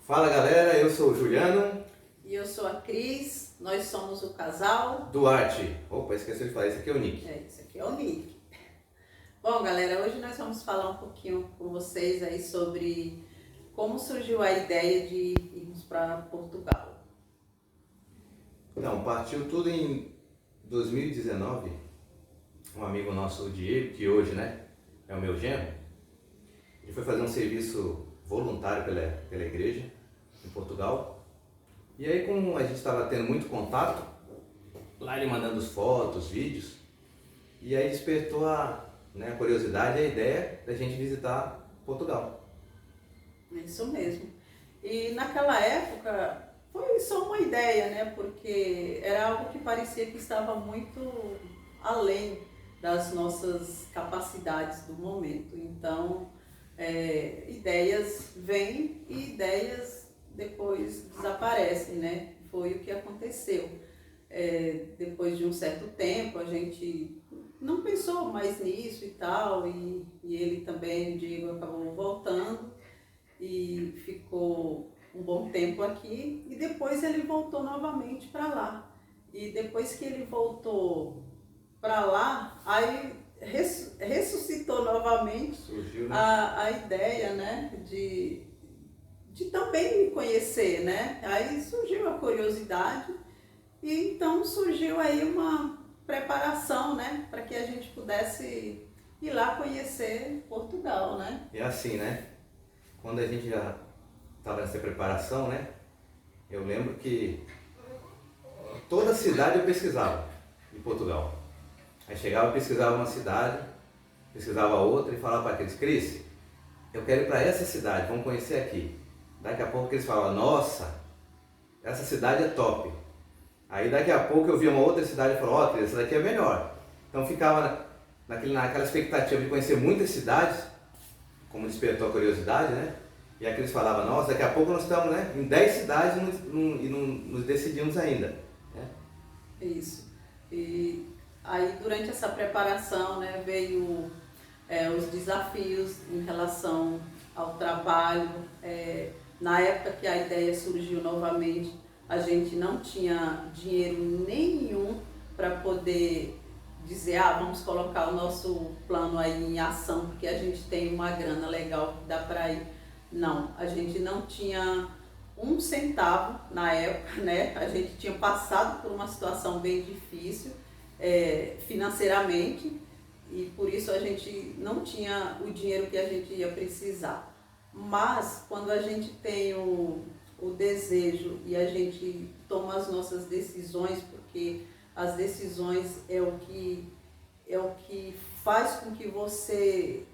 Fala galera, eu sou o Juliano. E eu sou a Cris, nós somos o casal Duarte. Opa, esqueci de falar, esse aqui é o Nick. Esse aqui é o Nick. Bom galera, hoje nós vamos falar um pouquinho com vocês aí sobre como surgiu a ideia de irmos para Portugal. Então, partiu tudo em 2019. Um amigo nosso, o Diego, que hoje é o meu genro, ele foi fazer um serviço voluntário pela igreja em Portugal. E aí, como a gente estava tendo muito contato, lá ele mandando as fotos, vídeos, e aí despertou a curiosidade e a ideia da gente visitar Portugal. É isso mesmo. E naquela época foi só uma ideia, né? Porque era algo que parecia que estava muito além das nossas capacidades do momento. Então, ideias vêm e ideias depois desaparecem, né? Foi o que aconteceu. Depois de um certo tempo, a gente não pensou mais nisso e tal, e ele também, o Diego, acabou voltando e ficou um bom tempo aqui, e depois ele voltou novamente para lá. E depois que ele voltou para lá, aí ressuscitou novamente. Surgiu, a ideia, né, de também me conhecer, né? Aí surgiu a curiosidade e então surgiu aí uma preparação, né, para que a gente pudesse ir lá conhecer Portugal, né? É assim, né? Quando a gente já estava nessa preparação, eu lembro que toda cidade eu pesquisava em Portugal. Aí chegava, pesquisava uma cidade, pesquisava outra e falava para aqueles: Cris, eu quero ir para essa cidade, vamos conhecer aqui. Daqui a pouco eles falavam: nossa, essa cidade é top. Aí daqui a pouco eu via uma outra cidade e falava: ó, Cris, essa daqui é melhor. Então ficava naquela expectativa de conhecer muitas cidades, como despertou a curiosidade, né? E aqui eles falavam: nossa, daqui a pouco nós estamos em 10 cidades e não nos decidimos ainda. Né? Isso. E aí durante essa preparação, né, veio os desafios em relação ao trabalho. Na época que a ideia surgiu novamente, a gente não tinha dinheiro nenhum para poder dizer: vamos colocar o nosso plano aí em ação, porque a gente tem uma grana legal que dá para ir. Não, a gente não tinha um centavo na época, né? A gente tinha passado por uma situação bem difícil financeiramente, e por isso a gente não tinha o dinheiro que a gente ia precisar. Mas quando a gente tem o desejo e a gente toma as nossas decisões, porque as decisões é o que faz com que você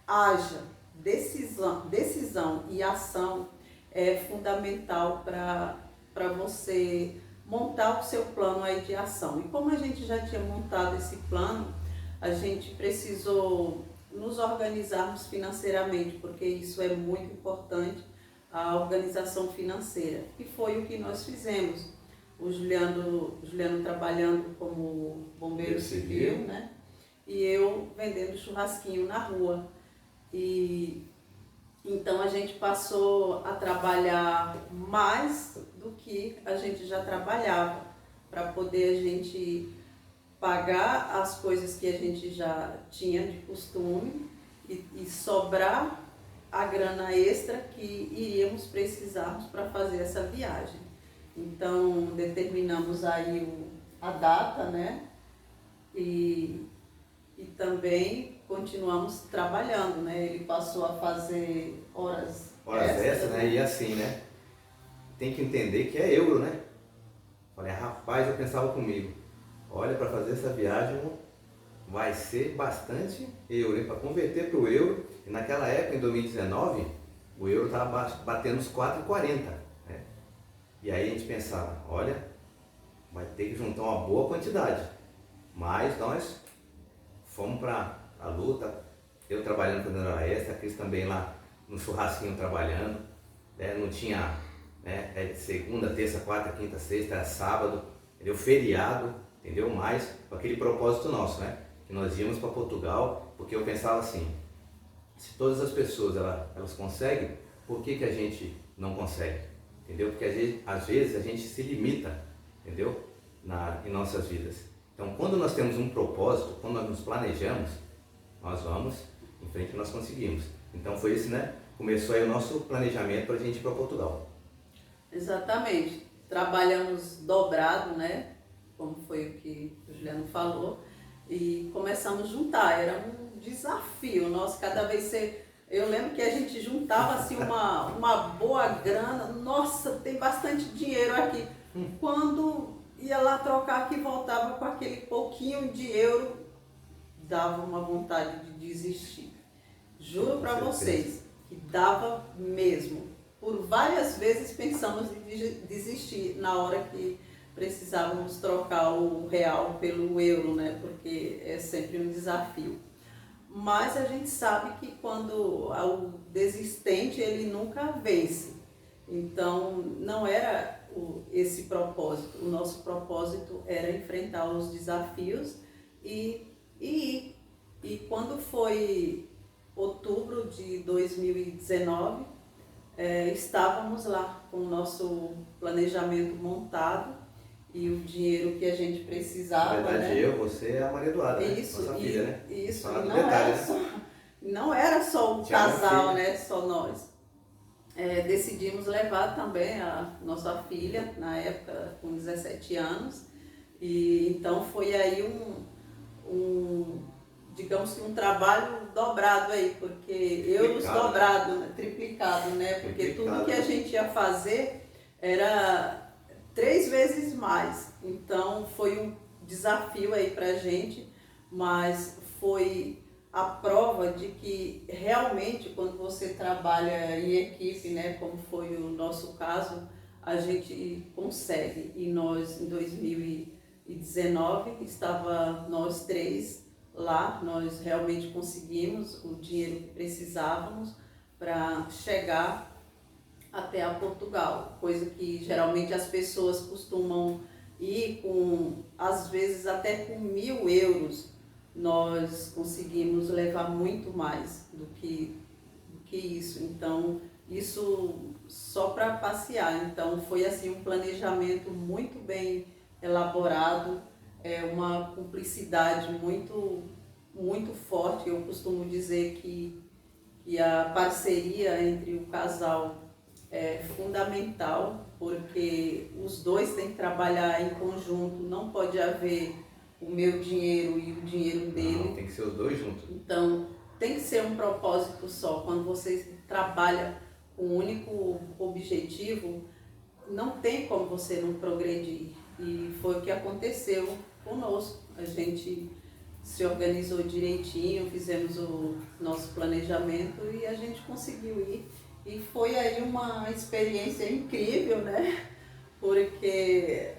haja. Decisão e ação é fundamental para você montar o seu plano aí de ação. E como a gente já tinha montado esse plano, a gente precisou nos organizarmos financeiramente, porque isso é muito importante, a organização financeira. E foi o que nós fizemos. O Juliano trabalhando como bombeiro civil, né? E eu vendendo churrasquinho na rua. E então a gente passou a trabalhar mais do que a gente já trabalhava, para poder a gente pagar as coisas que a gente já tinha de costume e sobrar a grana extra que iríamos precisar para fazer essa viagem. Então determinamos aí a data, né? E também continuamos trabalhando, né? Ele passou a fazer horas extras, né? E assim, né? Tem que entender que é euro, né? Falei: rapaz, eu pensava comigo: olha, para fazer essa viagem vai ser bastante euro, para converter para o euro. E naquela época, em 2019, o euro estava batendo os 4,40. Né? E aí a gente pensava: olha, vai ter que juntar uma boa quantidade. Mas nós fomos para a luta, eu trabalhando fazendo hora extra, a Cris também lá no churrasquinho trabalhando, né? Não tinha segunda, terça, quarta, quinta, sexta, era sábado, entendeu? Feriado, entendeu? Mas com aquele propósito nosso, né? Que nós íamos para Portugal, porque eu pensava assim: se todas as pessoas elas conseguem, por que a gente não consegue, entendeu? Porque às vezes a gente se limita, entendeu? Em nossas vidas. Então, quando nós temos um propósito, quando nós nos planejamos, nós vamos em frente e nós conseguimos. Então, foi isso, né? Começou aí o nosso planejamento para a gente ir para Portugal. Exatamente. Trabalhamos dobrado, né? Como foi o que o Juliano falou. E começamos a juntar. Era um desafio nosso. Cada vez ser... Eu lembro que a gente juntava assim uma boa grana. Nossa, tem bastante dinheiro aqui. Quando ia lá trocar aqui, voltava com aquele pouquinho de euro, dava uma vontade de desistir. Juro para vocês que dava mesmo. Por várias vezes pensamos em desistir na hora que precisávamos trocar o real pelo euro, né? Porque é sempre um desafio. Mas a gente sabe que quando o desistente, ele nunca vence. Então, não era esse propósito. O nosso propósito era enfrentar os desafios e ir. E quando foi outubro de 2019, estávamos lá com o nosso planejamento montado e o dinheiro que a gente precisava. Na verdade, né? você é a maridoada, né? Isso, Nossa filha, né? Isso. Fala E do não detalhe, era né? não era só o Tinha uma casal, filha. né? Só nós. Decidimos levar também a nossa filha, na época com 17 anos. E então foi aí digamos que um trabalho dobrado aí, porque euros dobrado, né? Triplicado, né? Porque tudo que a gente ia fazer era 3 vezes mais. Então foi um desafio aí pra gente, mas foi a prova de que realmente quando você trabalha em equipe, né, como foi o nosso caso, a gente consegue. E nós em 2019 estava nós 3 lá, nós realmente conseguimos o dinheiro que precisávamos para chegar até a Portugal, coisa que geralmente as pessoas costumam ir com, às vezes até com 1.000 euros, nós conseguimos levar muito mais do que isso. Então, isso só para passear. Então, foi assim um planejamento muito bem elaborado, uma cumplicidade muito forte. Eu costumo dizer que a parceria entre o casal é fundamental, porque os dois têm que trabalhar em conjunto, não pode haver o meu dinheiro e o dinheiro dele. Não, tem que ser os dois juntos. Então, tem que ser um propósito só. Quando você trabalha com um único objetivo, não tem como você não progredir. E foi o que aconteceu conosco. A gente se organizou direitinho, fizemos o nosso planejamento e a gente conseguiu ir. E foi aí uma experiência incrível, né? Porque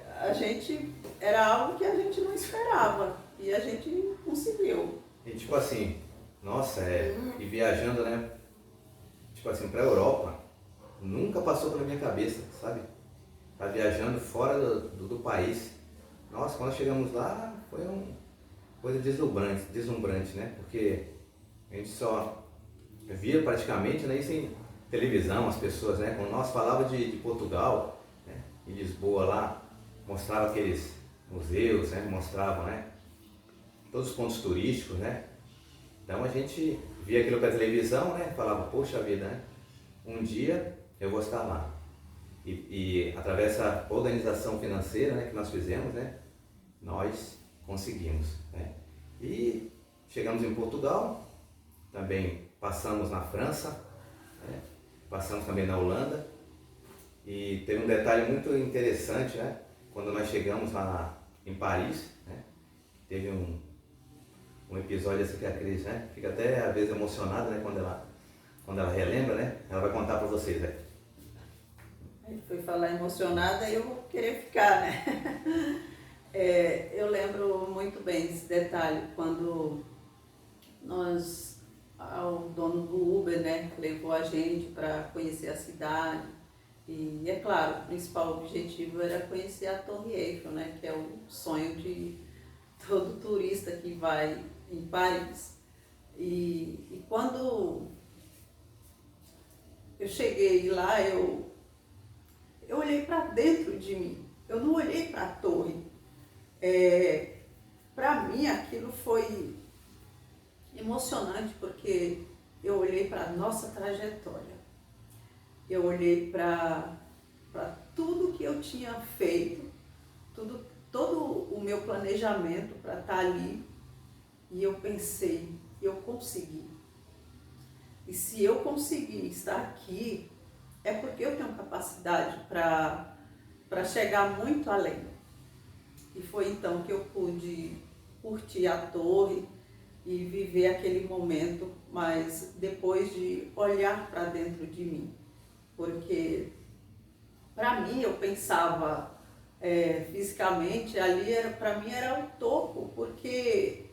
era algo que a gente não esperava e a gente conseguiu. E tipo assim, nossa, e viajando, né? Tipo assim, pra Europa, nunca passou pela minha cabeça, sabe? Tá viajando fora do país. Nossa, quando chegamos lá, foi uma coisa deslumbrante, né? Porque a gente só via praticamente, né, isso em televisão, as pessoas, né? Quando nós falávamos de Portugal, né, em Lisboa lá, mostrava aqueles museus, né? Mostravam, né? Todos os pontos turísticos, né? Então a gente via aquilo pela televisão, né? Falava, poxa vida, né? Um dia eu vou estar lá. E através dessa organização financeira, né, que nós fizemos, né? Nós conseguimos, né? E chegamos em Portugal, também passamos na França, né? Passamos também na Holanda. E teve um detalhe muito interessante, né? Quando nós chegamos lá em Paris, né? Teve um episódio assim que a Cris, né? Fica até às vezes emocionada, né? Quando ela relembra, né? Ela vai contar para vocês, né? Aí foi falar emocionada e eu vou querer ficar, né? Eu lembro muito bem desse detalhe, quando o dono do Uber, né, levou a gente para conhecer a cidade. E é claro, o principal objetivo era conhecer a Torre Eiffel, né, que é o sonho de todo turista que vai em Paris. E quando eu cheguei lá, eu olhei para dentro de mim, eu não olhei para a torre. Para mim aquilo foi emocionante, porque eu olhei para a nossa trajetória, eu olhei para tudo que eu tinha feito, todo o meu planejamento para estar ali, e eu pensei, eu consegui. E se eu conseguir estar aqui, é porque eu tenho capacidade para chegar muito além. E foi então que eu pude curtir a torre e viver aquele momento, mas depois de olhar para dentro de mim. Porque para mim eu pensava fisicamente, ali para mim era o topo, porque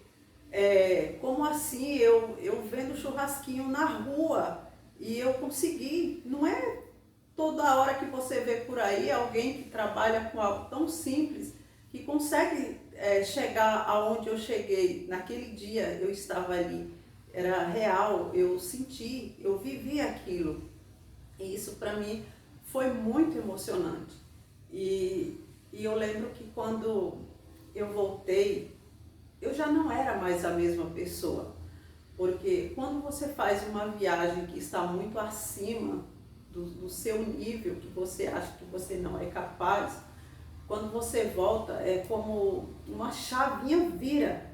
como assim eu vendo churrasquinho na rua e eu consegui. Não é toda hora que você vê por aí alguém que trabalha com algo tão simples que consegue chegar aonde eu cheguei. Naquele dia eu estava ali, era real, eu senti, eu vivi aquilo. E isso para mim foi muito emocionante. E eu lembro que quando eu voltei, eu já não era mais a mesma pessoa. Porque quando você faz uma viagem que está muito acima do seu nível, que você acha que você não é capaz, quando você volta é como uma chavinha vira.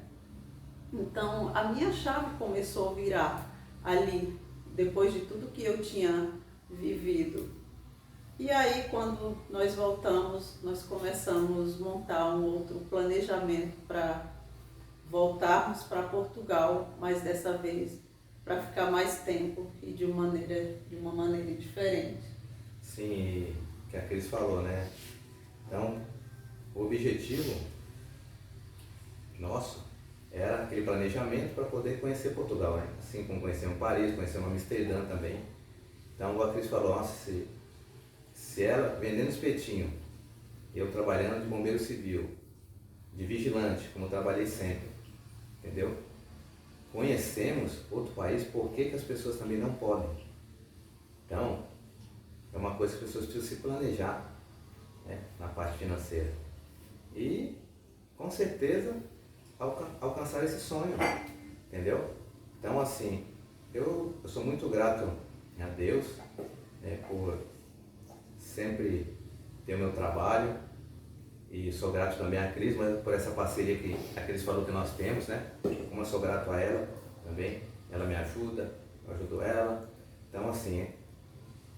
Então a minha chave começou a virar ali, depois de tudo que eu tinha vivido. E aí quando nós voltamos, nós começamos a montar um outro planejamento para voltarmos para Portugal, mas dessa vez para ficar mais tempo e de uma maneira diferente. Sim, que a Cris falou, né? Então, o objetivo nosso era aquele planejamento para poder conhecer Portugal, né? Assim como conhecemos Paris, conhecemos Amsterdã também. Então, igual a Cris falou, nossa, se ela vendendo espetinho, eu trabalhando de bombeiro civil, de vigilante, como eu trabalhei sempre, entendeu? Conhecemos outro país, por que as pessoas também não podem? Então, é uma coisa que as pessoas precisam se planejar, né, na parte financeira. E, com certeza, alcançar esse sonho, entendeu? Então, assim, eu sou muito grato a Deus, né, por sempre ter o meu trabalho, e sou grato também à Cris, mas por essa parceria que a Cris falou que nós temos, né? Como eu sou grato a ela também, ela me ajuda, eu ajudo ela. Então, assim,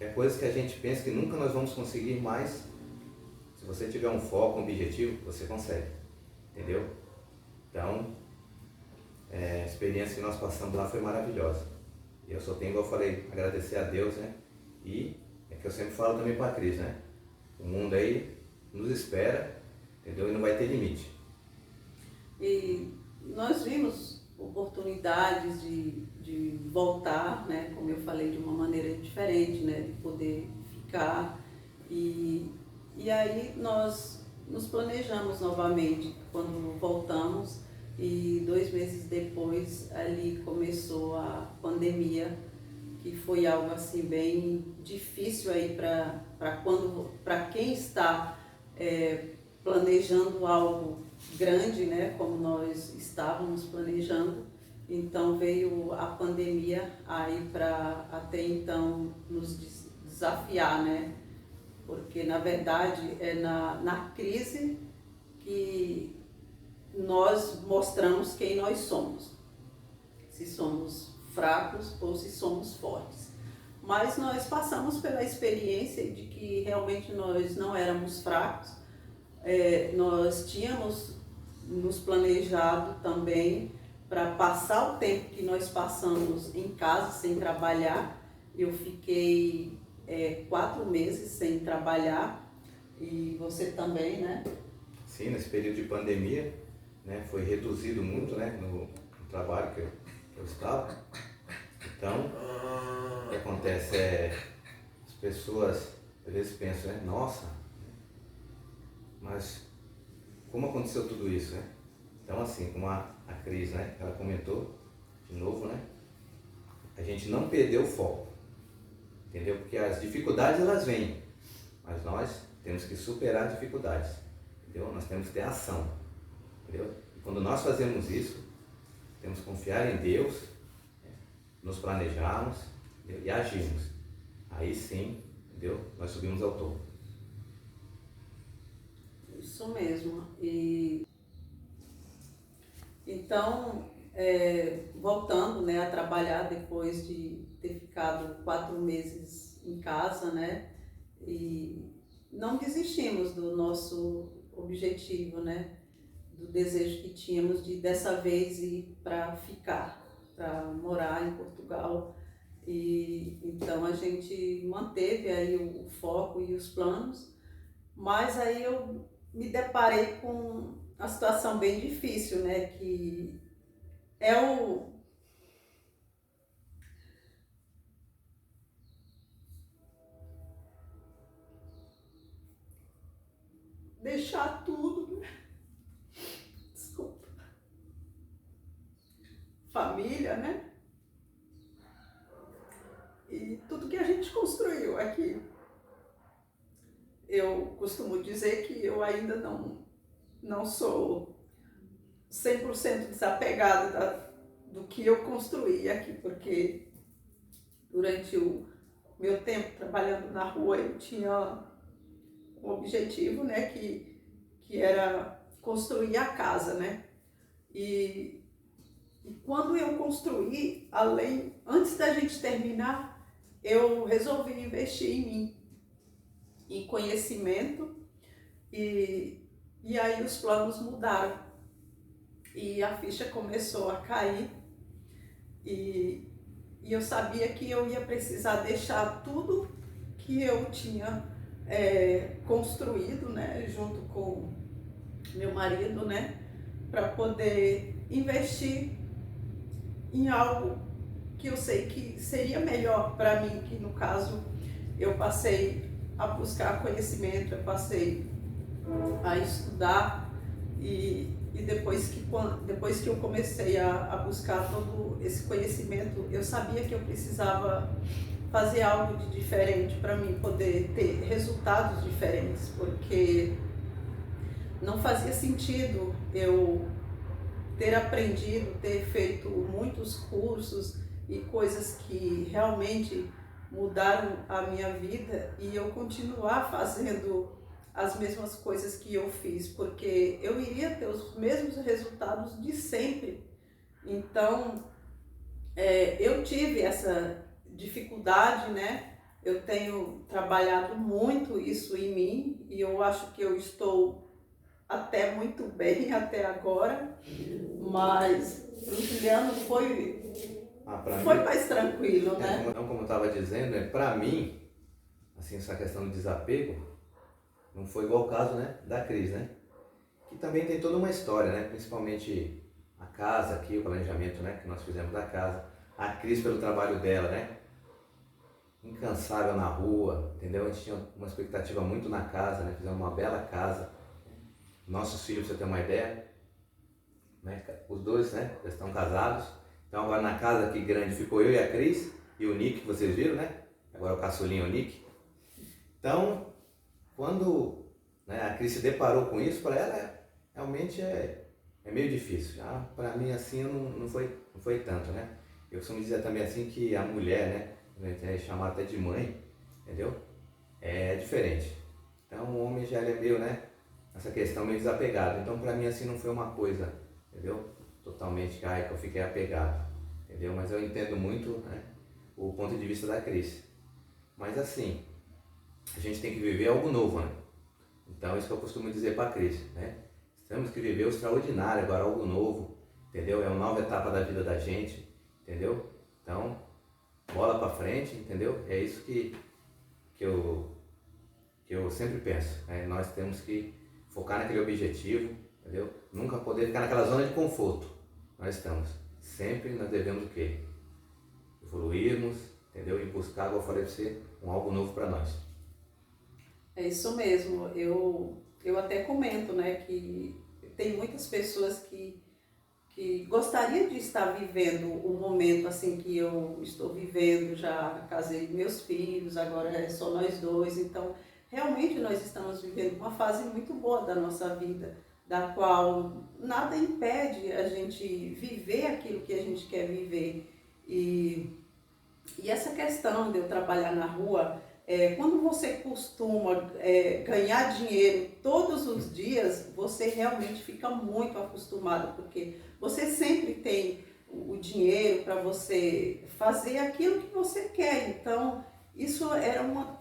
é coisas que a gente pensa que nunca nós vamos conseguir, mas se você tiver um foco, um objetivo, você consegue, entendeu? Então, a experiência que nós passamos lá foi maravilhosa. E eu só tenho, igual eu falei, agradecer a Deus, né? E é que eu sempre falo também para a Cris, né? O mundo aí nos espera, entendeu? E não vai ter limite. E nós vimos oportunidades de voltar, né, como eu falei, de uma maneira diferente, né, de poder ficar. E aí nós nos planejamos novamente quando voltamos, e 2 meses depois ali começou a pandemia, que foi algo assim bem difícil aí para quem está planejando algo grande, né, como nós estávamos planejando. Então veio a pandemia aí para até então nos desafiar, né, porque na verdade é na crise que nós mostramos quem nós somos, se somos fracos ou se somos fortes. Mas nós passamos pela experiência de que realmente nós não éramos fracos. Nós tínhamos nos planejado também para passar o tempo que nós passamos em casa sem trabalhar. Eu fiquei 4 meses sem trabalhar, e você também, né? Sim, nesse período de pandemia, né, foi reduzido muito, né, no trabalho que eu estava. Então, o que acontece as pessoas às vezes pensam, né, nossa, mas como aconteceu tudo isso, né? Então, assim, como a Cris, né, ela comentou de novo, né, a gente não perdeu o foco. entendeu? Porque as dificuldades elas vêm, mas nós temos que superar as dificuldades, entendeu? Nós temos que ter ação, entendeu? E quando nós fazemos isso, temos que confiar em Deus, né? Nos planejarmos, entendeu? E agirmos. Aí sim, entendeu? Nós subimos ao topo. Isso mesmo. E então, voltando, né, a trabalhar depois de ter ficado 4 meses em casa, né, e não desistimos do nosso objetivo, né, do desejo que tínhamos de dessa vez ir para ficar, para morar em Portugal. E então a gente manteve aí o foco e os planos, mas aí eu me deparei com uma situação bem difícil, né, que é o deixar tudo, desculpa, família, né? E tudo que a gente construiu aqui. Eu costumo dizer que eu ainda não sou 100% desapegada do que eu construí aqui, porque durante o meu tempo trabalhando na rua eu tinha um objetivo, né, que era construir a casa, né? E quando eu construí, antes da gente terminar, eu resolvi investir em mim, em conhecimento, e aí os planos mudaram e a ficha começou a cair, e eu sabia que eu ia precisar deixar tudo que eu tinha construído, né, junto com meu marido, né, para poder investir em algo que eu sei que seria melhor para mim, que no caso eu passei a buscar conhecimento, eu passei a estudar, e depois que eu comecei a buscar todo esse conhecimento, eu sabia que eu precisava fazer algo de diferente para mim poder ter resultados diferentes, porque não fazia sentido eu ter aprendido, ter feito muitos cursos e coisas que realmente mudaram a minha vida e eu continuar fazendo as mesmas coisas que eu fiz, porque eu iria ter os mesmos resultados de sempre. Então, eu tive essa dificuldade, né? Eu tenho trabalhado muito isso em mim e eu acho que eu estou até muito bem até agora, mas o Juliano foi Mim, mais tranquilo, né? como eu estava dizendo, para mim, assim, essa questão do desapego não foi igual o caso, né, da Cris, né? Que também tem toda uma história, né? Principalmente a casa aqui, o planejamento, né, que nós fizemos da casa. A Cris pelo trabalho dela, né? Incansável na rua, entendeu? A gente tinha uma expectativa muito na casa, né? Fizemos uma bela casa. Nossos filhos, pra você ter uma ideia, né? Os dois, né, já estão casados. Então agora na casa aqui grande ficou eu e a Cris e o Nick, que vocês viram, né? Agora o caçulinho, o Nick. Então, quando, né, a Cris se deparou com isso, para ela realmente é meio difícil. Já para mim assim não foi tanto, né? Eu costumo dizer também assim que a mulher, né, a gente é chamada até de mãe, entendeu? É diferente. Então o homem já é meio, né, essa questão meio desapegado. Então para mim assim não foi uma coisa, entendeu? Totalmente que eu fiquei apegado, entendeu? Mas eu entendo muito, né, o ponto de vista da Cris. Mas assim, a gente tem que viver algo novo, né? Então isso que eu costumo dizer para a Cris, né? Temos que viver o extraordinário, agora algo novo, entendeu? É uma nova etapa da vida da gente, entendeu? Então, bola para frente, entendeu? É isso que eu sempre penso, né? Nós temos que focar naquele objetivo, entendeu? Nunca poder ficar naquela zona de conforto. Nós nós devemos o quê? Evoluirmos, entendeu? E buscar, como eu falei para você, algo novo para nós. É isso mesmo. Eu até comento, né, que tem muitas pessoas que que gostaria de estar vivendo o momento assim que eu estou vivendo, já casei com meus filhos, agora é só nós dois, então realmente nós estamos vivendo uma fase muito boa da nossa vida, da qual nada impede a gente viver aquilo que a gente quer viver. E essa questão de eu trabalhar na rua, quando você costuma ganhar dinheiro todos os dias, você realmente fica muito acostumado, porque você sempre tem o dinheiro para você fazer aquilo que você quer. Então, isso é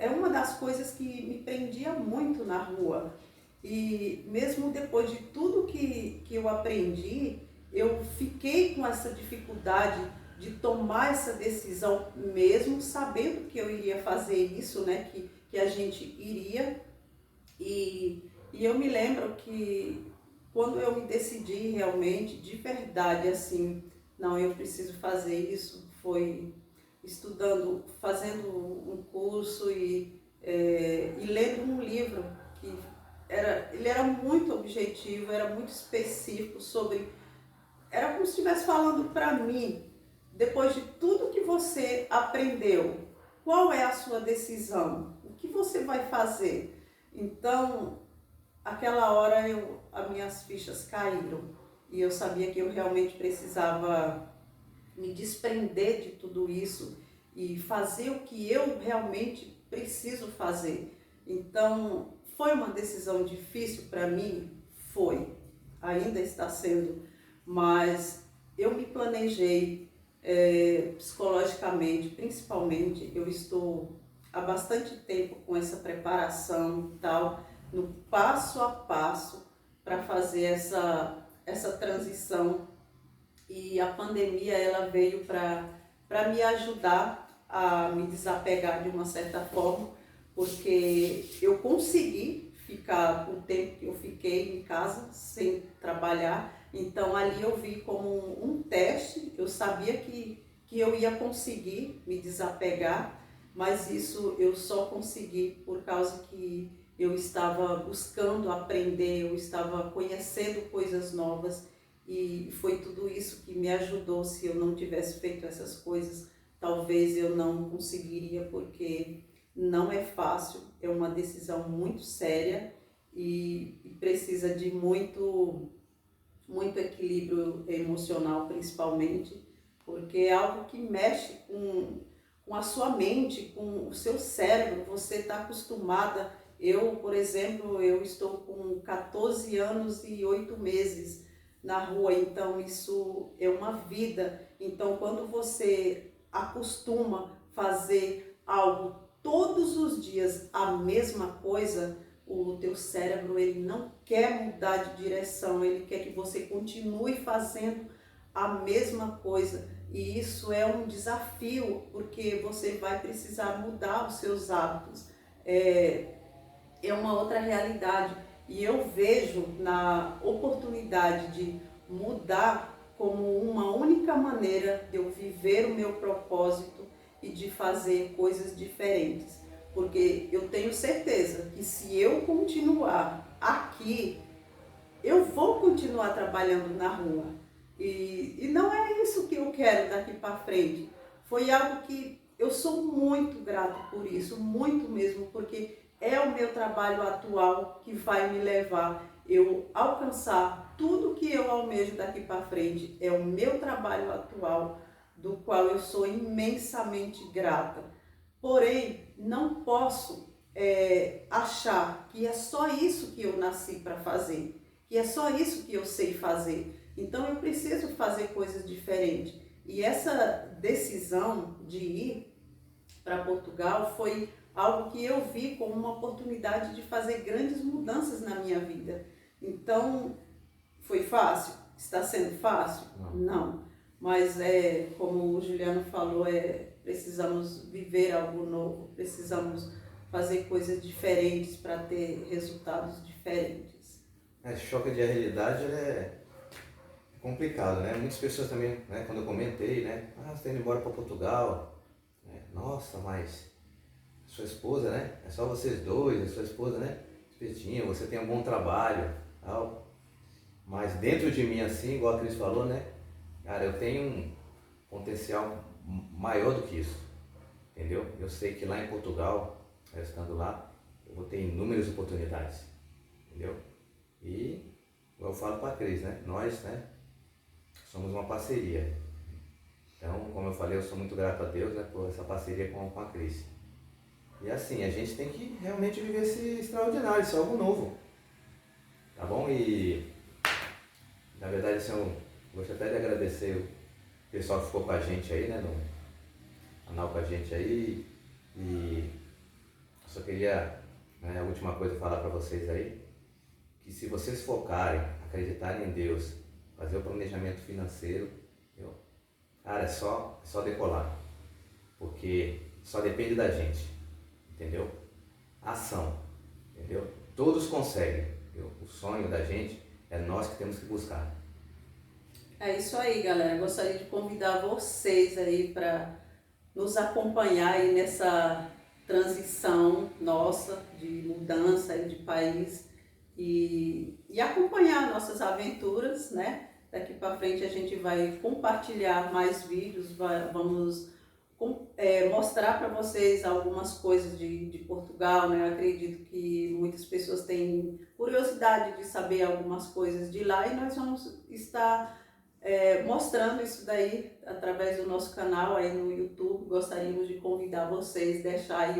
uma das coisas que me prendia muito na rua. E mesmo depois de tudo que eu aprendi, eu fiquei com essa dificuldade de tomar essa decisão, mesmo sabendo que eu iria fazer isso, né? Que a gente iria. E eu me lembro que quando eu me decidi realmente, de verdade, assim, não, eu preciso fazer isso, foi estudando, fazendo um curso e lendo um livro que ele era muito objetivo, era muito específico sobre, era como se estivesse falando para mim, depois de tudo que você aprendeu, qual é a sua decisão? O que você vai fazer? Então, aquela hora as minhas fichas caíram e eu sabia que eu realmente precisava me desprender de tudo isso e fazer o que eu realmente preciso fazer. Então, foi uma decisão difícil para mim? Foi, ainda está sendo, mas eu me planejei psicologicamente, principalmente. Eu estou há bastante tempo com essa preparação e tal, no passo a passo para fazer essa transição, e a pandemia ela veio para me ajudar a me desapegar de uma certa forma, porque eu consegui ficar o tempo que eu fiquei em casa sem trabalhar. Então ali eu vi como um teste, eu sabia que eu ia conseguir me desapegar, mas isso eu só consegui por causa que eu estava buscando aprender, eu estava conhecendo coisas novas, e foi tudo isso que me ajudou. Se eu não tivesse feito essas coisas, talvez eu não conseguiria, porque não é fácil, é uma decisão muito séria e precisa de muito equilíbrio emocional, principalmente, porque é algo que mexe com a sua mente, com o seu cérebro. Você está acostumada. Eu, por exemplo, eu estou com 14 anos e 8 meses na rua, então isso é uma vida. Então, quando você acostuma fazer algo todos os dias, a mesma coisa, o teu cérebro ele não quer mudar de direção, ele quer que você continue fazendo a mesma coisa. E isso é um desafio, porque você vai precisar mudar os seus hábitos. É uma outra realidade. E eu vejo na oportunidade de mudar como uma única maneira de eu viver o meu propósito e de fazer coisas diferentes. Porque eu tenho certeza que se eu continuar aqui, eu vou continuar trabalhando na rua. E não é isso que eu quero daqui para frente. Foi algo que eu sou muito grata por isso, muito mesmo, porque é o meu trabalho atual que vai me levar eu alcançar tudo que eu almejo daqui para frente. É o meu trabalho atual, do qual eu sou imensamente grata. Porém, não posso achar que é só isso que eu nasci para fazer, que é só isso que eu sei fazer. Então eu preciso fazer coisas diferentes. E essa decisão de ir para Portugal foi algo que eu vi como uma oportunidade de fazer grandes mudanças na minha vida. Então, foi fácil? Está sendo fácil? Não. Mas como o Juliano falou, precisamos viver algo novo, precisamos fazer coisas diferentes para ter resultados diferentes. Choque de realidade é complicado, né? Muitas pessoas também, né, quando eu comentei, né? Você está indo embora para Portugal. Nossa, mas sua esposa, né? É só vocês dois, a sua esposa, né? Espetinha, você tem um bom trabalho, tal. Mas dentro de mim, assim, igual a Cris falou, né? Cara, eu tenho um potencial maior do que isso, entendeu? Eu sei que lá em Portugal, estando lá, eu vou ter inúmeras oportunidades, entendeu? E eu falo para a Cris, né? Nós, né? Somos uma parceria. Então, como eu falei, eu sou muito grato a Deus, né, por essa parceria com a Cris. E assim, a gente tem que realmente viver esse extraordinário, esse algo novo, tá bom? E na verdade, assim, eu gostaria até de agradecer o pessoal que ficou com a gente aí, né, no canal com a gente aí. E eu só queria, né, a última coisa falar para vocês aí, que se vocês focarem, acreditarem em Deus, fazer o planejamento financeiro, entendeu? Cara, é só decolar, porque só depende da gente, entendeu? Ação, entendeu? Todos conseguem, entendeu? O sonho da gente é nós que temos que buscar. É isso aí, galera. Gostaria de convidar vocês aí para nos acompanhar aí nessa transição nossa de mudança aí de país e acompanhar nossas aventuras, né? Daqui para frente a gente vai compartilhar mais vídeos, vamos mostrar para vocês algumas coisas de Portugal, né? Eu acredito que muitas pessoas têm curiosidade de saber algumas coisas de lá e nós vamos estar mostrando isso daí através do nosso canal aí no YouTube. Gostaríamos de convidar vocês, deixar aí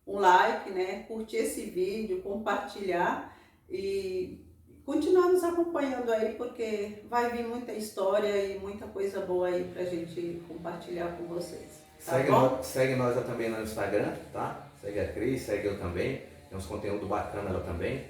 um like, né? Curtir esse vídeo, compartilhar e continuar nos acompanhando aí, porque vai vir muita história e muita coisa boa aí pra gente compartilhar com vocês. Tá bom? Segue nós também no Instagram, tá? Segue a Cris, segue eu também. Tem uns conteúdos bacanas lá também.